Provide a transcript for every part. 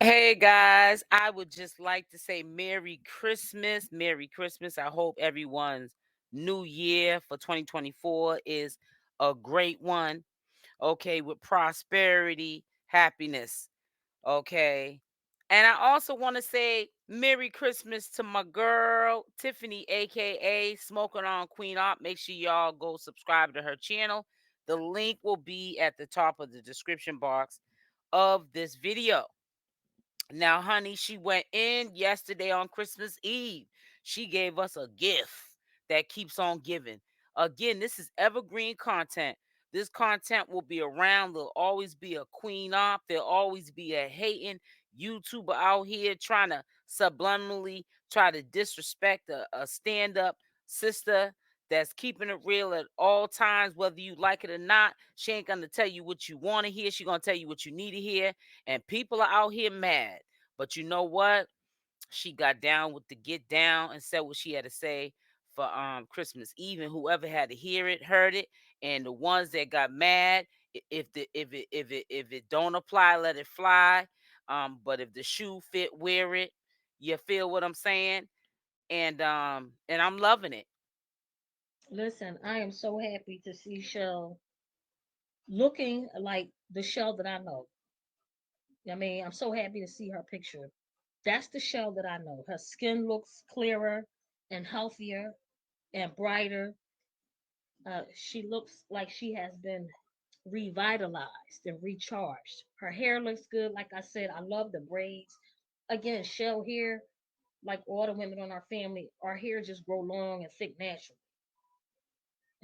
Hey guys, I would just like to say Merry Christmas. Merry Christmas. I hope everyone's new year for 2024 is a great one. Okay, with prosperity, happiness. Okay. And I also want to say Merry Christmas to my girl, Tiffany, aka Smoking on Queen Op. Make sure y'all go subscribe to her channel. The link will be at the top of the description box of this video. Now, honey, she went in yesterday on Christmas Eve. She gave us a gift that keeps on giving. Again, this is evergreen content. This content will be around. There'll always be a queen op. There'll always be a hating YouTuber out here trying to subliminally try to disrespect a stand-up sister that's keeping it real at all times, whether you like it or not. She ain't gonna tell you what you want to hear. She gonna tell you what you need to hear. And people are out here mad. But you know what? She got down with the get down and said what she had to say for Christmas Eve, and whoever had to hear it heard it. And the ones that got mad, if it don't apply, let it fly. But if the shoe fit, wear it. You feel what I'm saying? And I'm loving it. Listen, I am so happy to see Shell looking like the Shell that I know. I mean, I'm so happy to see her picture. That's the Shell that I know. Her skin looks clearer and healthier and brighter. She looks like she has been revitalized and recharged. Her hair looks good. Like I said, I love the braids. Again, Shell hair, like all the women on our family, our hair just grow long and thick naturally.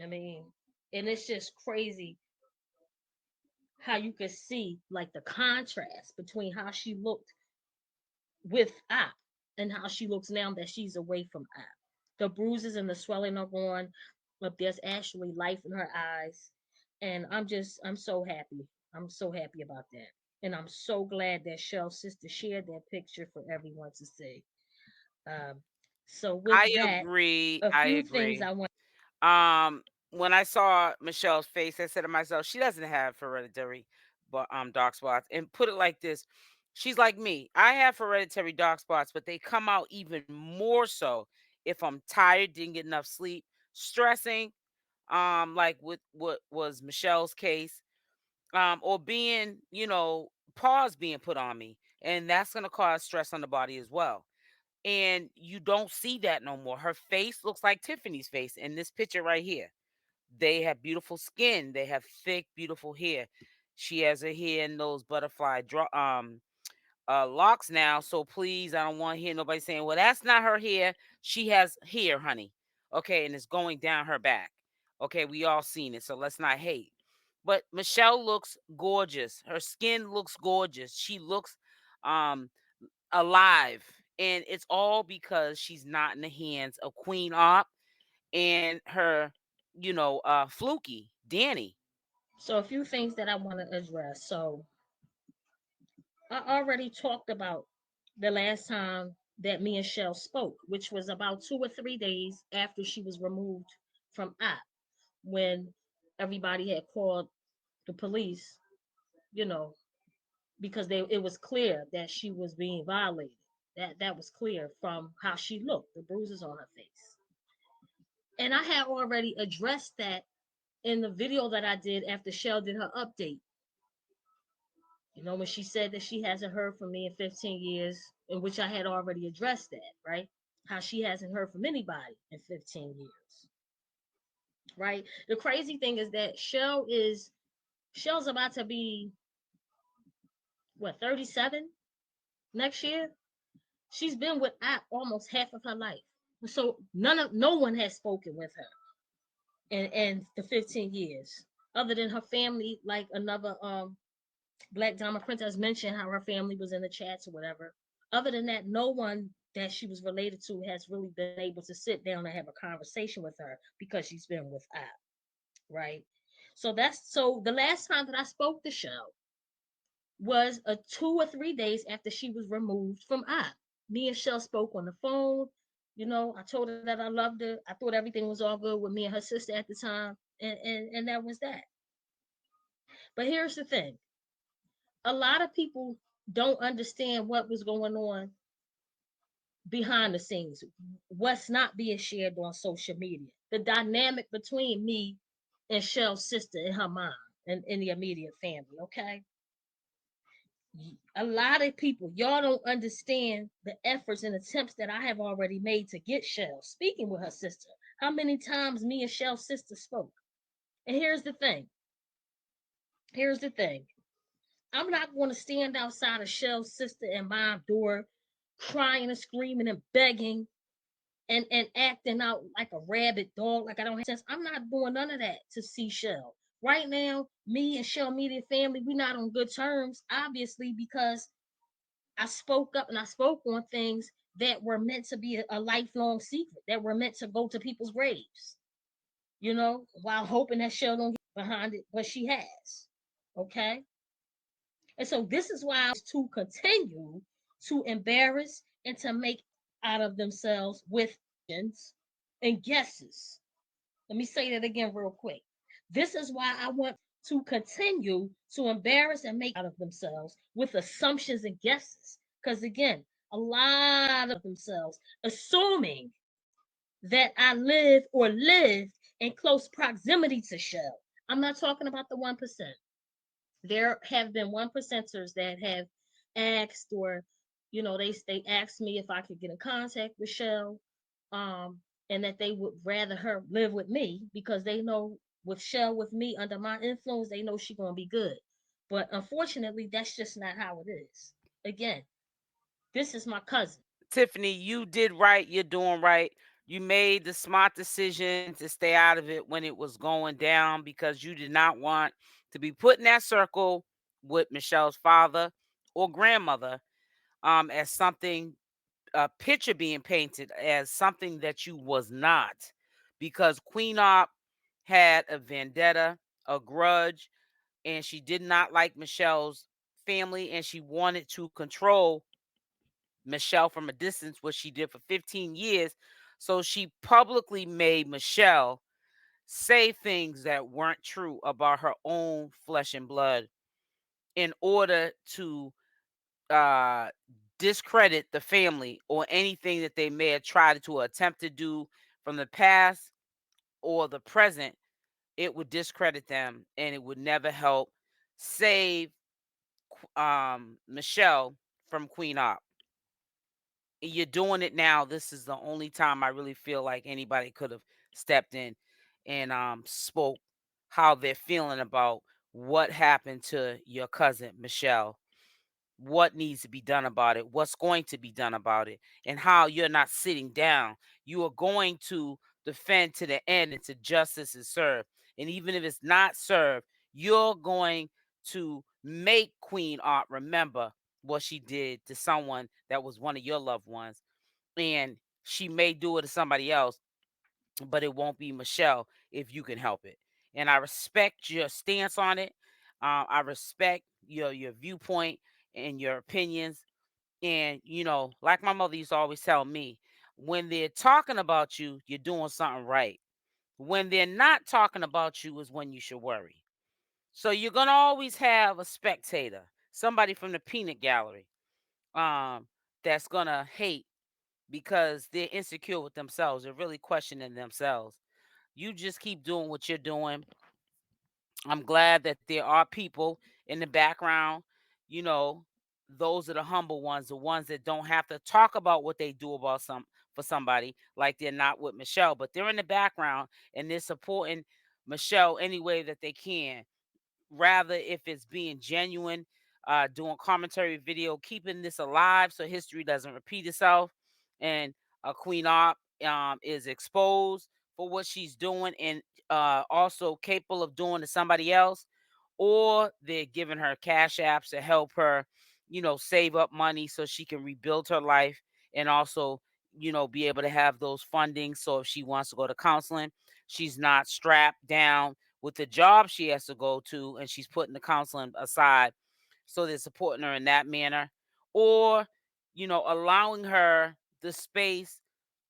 I mean, and it's just crazy how you could see like the contrast between how she looked with App and how she looks now that she's away from App. The bruises and the swelling are gone, but there's actually life in her eyes. And I'm so happy. I'm so happy about that. And I'm so glad that Shell's sister shared that picture for everyone to see. Um, so with I that, agree. a I few things agree. I want. When I saw Michelle's face, I said to myself, she doesn't have hereditary but dark spots. And put it like this. She's like me. I have hereditary dark spots, but they come out even more so if I'm tired, didn't get enough sleep, stressing, like with what was Michelle's case, or being, pause being put on me. And that's gonna cause stress on the body as well. And you don't see that no more. Her face looks like Tiffany's face in this picture right here. They have beautiful skin. They have thick, beautiful hair. She has her hair in those butterfly locks now. So please, I don't want to hear nobody saying, "Well, that's not her hair." She has hair, honey. Okay, and it's going down her back. Okay, we all seen it. So let's not hate. But Michelle looks gorgeous. Her skin looks gorgeous. She looks um alive. And it's all because she's not in the hands of Queen Op and her, fluky Danny. So a few things that I want to address. So I already talked about the last time that me and Shell spoke, which was about 2 or 3 days after she was removed from app when everybody had called the police, you know, because it was clear that she was being violated. That was clear from how she looked, the bruises on her face. And I had already addressed that in the video that I did after Shell did her update. When she said that she hasn't heard from me in 15 years, in which I had already addressed that, right? How she hasn't heard from anybody in 15 years, right? The crazy thing is that Shell's about to be what, 37 next year. She's been with App almost half of her life, so no one has spoken with her in the 15 years, other than her family, like another Black Diamond Princess mentioned how her family was in the chats or whatever. Other than that, no one that she was related to has really been able to sit down and have a conversation with her because she's been with App, right? So the last time that I spoke to Shell was 2 or 3 days after she was removed from App. Me and Shell spoke on the phone. I told her that I loved her. I thought everything was all good with me and her sister at the time, and that was that. But here's the thing: a lot of people don't understand what was going on behind the scenes, what's not being shared on social media, the dynamic between me and Shell's sister and her mom and in the immediate family. Okay, a lot of people, y'all don't understand the efforts and attempts that I have already made to get Shell speaking with her sister. How many times me and Shell's sister spoke? And here's the thing. I'm not going to stand outside of Shell's sister and mom door crying and screaming and begging and acting out like a rabid dog, like I don't have sense. I'm not doing none of that to see Shell. Right now, me and Shell Media family, we're not on good terms, obviously, because I spoke up and I spoke on things that were meant to be a lifelong secret, that were meant to go to people's graves, while hoping that Shell don't get behind it, but she has. Okay? And so this is why to continue to embarrass and to make out of themselves with and guesses. Let me say that again real quick. This is why I want to continue to embarrass and make out of themselves with assumptions and guesses. Because again, a lot of themselves assuming that I live or lived in close proximity to Shell. I'm not talking about the 1%. There have been 1%ers that have asked, or they asked me if I could get in contact with Shell, um and that they would rather her live with me because they know with Shell with me under my influence, they know she gonna be good. But unfortunately, that's just not how it is. Again, this is my cousin. Tiffany, you did right. You're doing right. You made the smart decision to stay out of it when it was going down because you did not want to be put in that circle with Michelle's father or grandmother, as something, a picture being painted as something that you was not, because Queen Op had a vendetta, a grudge, and she did not like Michelle's family, and she wanted to control Michelle from a distance, what she did for 15 years. So she publicly made Michelle say things that weren't true about her own flesh and blood in order to uh, discredit the family or anything that they may have tried to attempt to do from the past or the present. It would discredit them and it would never help save Michelle from Queen Op. You're doing it now. This is the only time I really feel like anybody could have stepped in and spoke how they're feeling about what happened to your cousin Michelle, what needs to be done about it, what's going to be done about it, and how you're not sitting down. You are going to defend to the end until justice is served. And even if it's not served, you're going to make Queen Art remember what she did to someone that was one of your loved ones. And she may do it to somebody else, but it won't be Michelle if you can help it. And I respect your stance on it. I respect your viewpoint and your opinions. And like my mother used to always tell me, when they're talking about you, you're doing something right. When they're not talking about you is when you should worry. So you're gonna always have a spectator, somebody from the peanut gallery, um, that's gonna hate because they're insecure with themselves. They're really questioning themselves. You just keep doing what you're doing. I'm glad that there are people in the background, you know, those are the humble ones, the ones that don't have to talk about what they do about for somebody, like they're not with Michelle, but they're in the background and they're supporting Michelle any way that they can, rather if it's being genuine, doing commentary video, keeping this alive so history doesn't repeat itself, and Queen Op is exposed for what she's doing and also capable of doing to somebody else, or they're giving her cash apps to help her, save up money so she can rebuild her life and also, be able to have those funding. So if she wants to go to counseling, she's not strapped down with the job she has to go to and she's putting the counseling aside. So they're supporting her in that manner. Or, allowing her the space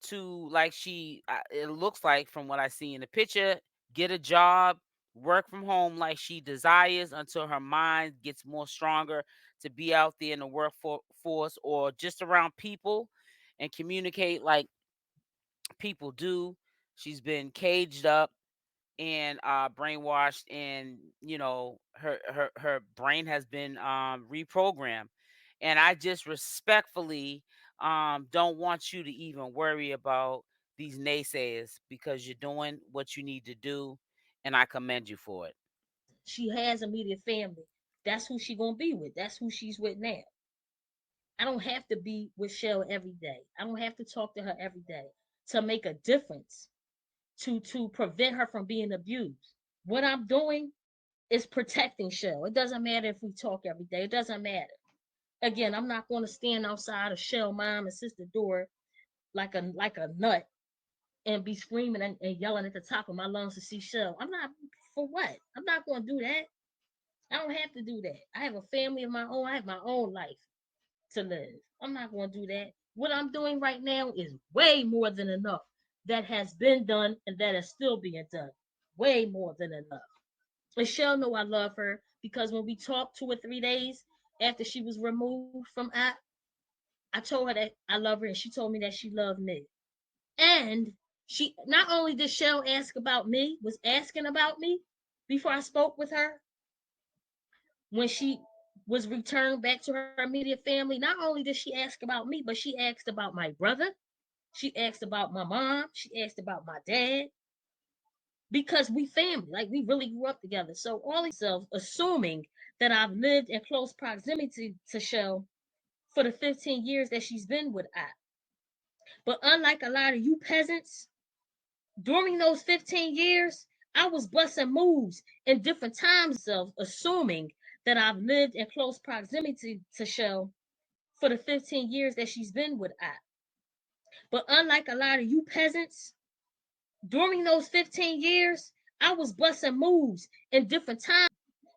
to, like, it looks like from what I see in the picture, get a job, work from home like she desires until her mind gets more stronger to be out there in the workforce or just around people and communicate like people do. She's been caged up and brainwashed, and her brain has been reprogrammed. And I just respectfully don't want you to even worry about these naysayers, because you're doing what you need to do, and I commend you for it. She has immediate family. That's who she gonna be with. That's who she's with now. I don't have to be with Shell every day. I don't have to talk to her every day to make a difference, to prevent her from being abused. What I'm doing is protecting Shell. It doesn't matter if we talk every day. It doesn't matter. Again, I'm not going to stand outside of Shell mom and sister door like a nut and be screaming and yelling at the top of my lungs to see Shell. I'm not, for what? I'm not going to do that. I don't have to do that. I have a family of my own. I have my own life to live. I'm not going to do that. What I'm doing right now is way more than enough that has been done and that is still being done. Way more than enough. Michelle know I love her because when we talked 2 or 3 days after she was removed from app, I told her that I love her and she told me that she loved me. And she not only did Shell ask about me, was asking about me before I spoke with her when she was returned back to her immediate family. Not only did she ask about me, but she asked about my brother. She asked about my mom. She asked about my dad because we family, like we really grew up together. So all these selves assuming that I've lived in close proximity to Shell for the 15 years that she's been with I. But unlike a lot of you peasants, during those 15 years, I was busting moves in different times of assuming that I've lived in close proximity to Shell for the 15 years that she's been with I. But unlike a lot of you peasants, during those 15 years, I was busting moves in different times.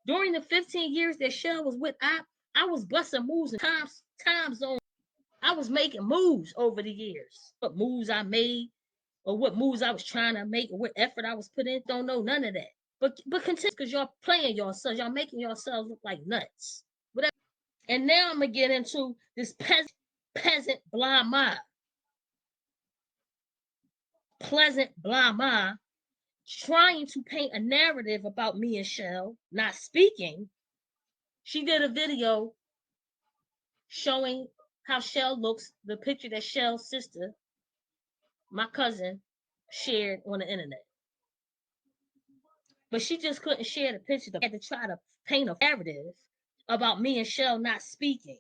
During the 15 years that Shell was with I was busting moves in time zones. I was making moves over the years. What moves I made or what moves I was trying to make or what effort I was putting in, don't know none of that. But continue because y'all playing yourselves, y'all making yourselves look like nuts. Whatever. And now I'm gonna get into this peasant blah ma, pleasant blah ma, trying to paint a narrative about me and Shell not speaking. She did a video showing how Shell looks, the picture that Shell's sister, my cousin, shared on the internet. But she just couldn't share the picture. Had to try to paint a narrative about me and Shell not speaking.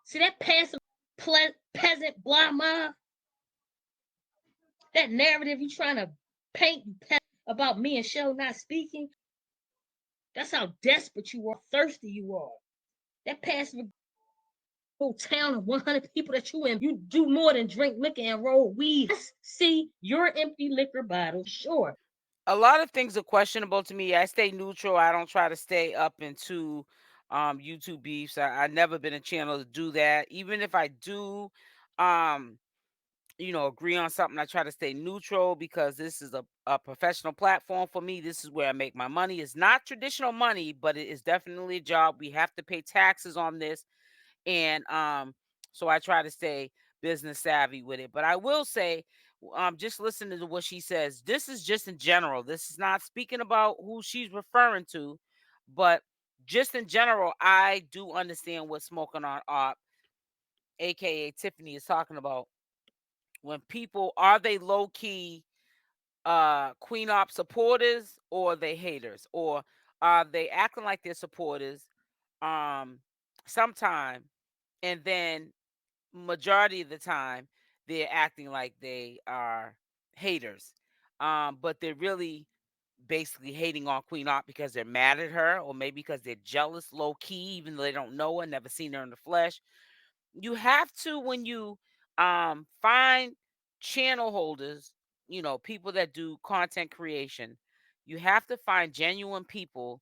See that passive peasant blah ma, that narrative you trying to paint about me and Shell not speaking. That's how desperate you are, thirsty you are. That passive whole town of 100 people that you in, you do more than drink liquor and roll weed. See your empty liquor bottle, sure. A lot of things are questionable to me. I stay neutral. I don't try to stay up into YouTube beefs. I never been a channel to do that. Even if I do um agree on something, I try to stay neutral, because this is a professional platform for me. This is where I make my money. It's not traditional money, but it is definitely a job. We have to pay taxes on this. And so I try to stay business savvy with it. But I will say, just listening to what she says, this is just in general. This is not speaking about who she's referring to, but just in general, I do understand what Smoking on Art, aka Tiffany, is talking about. When people, are they low key queenopp supporters, or they haters, or are they acting like they're supporters um sometime, and then majority of the time they're acting like they are haters, but they're really basically hating on Queen Op because they're mad at her, or maybe because they're jealous low key, even though they don't know her, never seen her in the flesh. You have to, when you find channel holders, people that do content creation, you have to find genuine people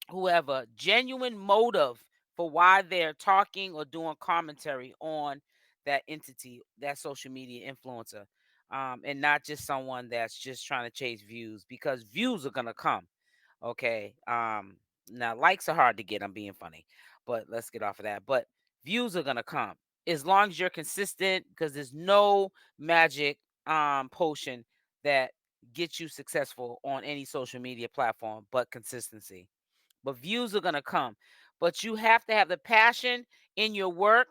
who have a genuine motive for why they're talking or doing commentary on that entity, that social media influencer, and not just someone that's just trying to chase views, because views are gonna come. Okay. Now, likes are hard to get. I'm being funny, but let's get off of that. But views are gonna come as long as you're consistent, because there's no magic potion that gets you successful on any social media platform but consistency. But views are gonna come. But you have to have the passion in your work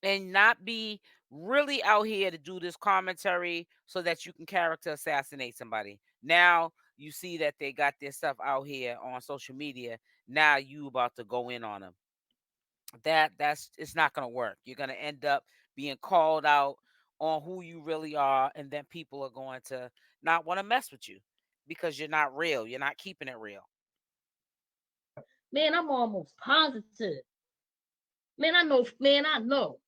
and not be really out here to do this commentary so that you can character assassinate somebody. Now you see that they got their stuff out here on social media. Now you about to go in on them. That's it's not gonna work. You're gonna end up being called out on who you really are, and then people are going to not want to mess with you because you're not real. You're not keeping it real. Man, I'm almost positive. Man, I know. Man, I know.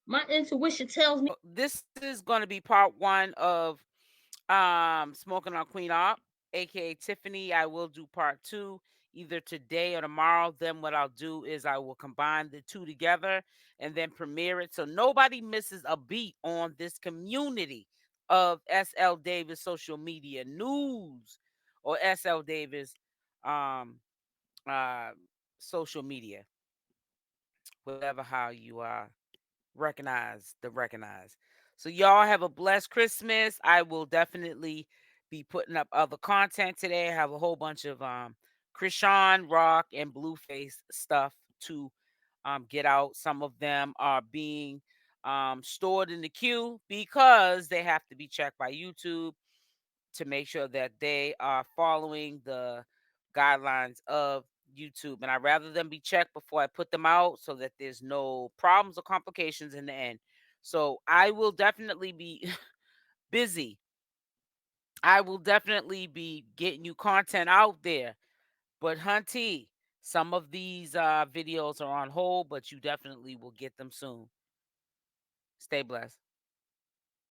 My intuition tells me. This is going to be part one of smoking on Queen Op, aka Tiffany. I will do part two either today or tomorrow. Then what I'll do is I will combine the two together and then premiere it so nobody misses a beat on this community of SL Davis social media news, or SL Davis um uh social media, whatever how you recognize. So y'all have a blessed Christmas. I will definitely be putting up other content today. I have a whole bunch of Chrisean Rock and Blueface stuff to get out. Some of them are being stored in the queue because they have to be checked by YouTube to make sure that they are following the guidelines of YouTube. And I'd rather them be checked before I put them out so that there's no problems or complications in the end. So I will definitely be busy. I will definitely be getting you content out there. But Hunty, some of these videos are on hold, but you definitely will get them soon. Stay blessed.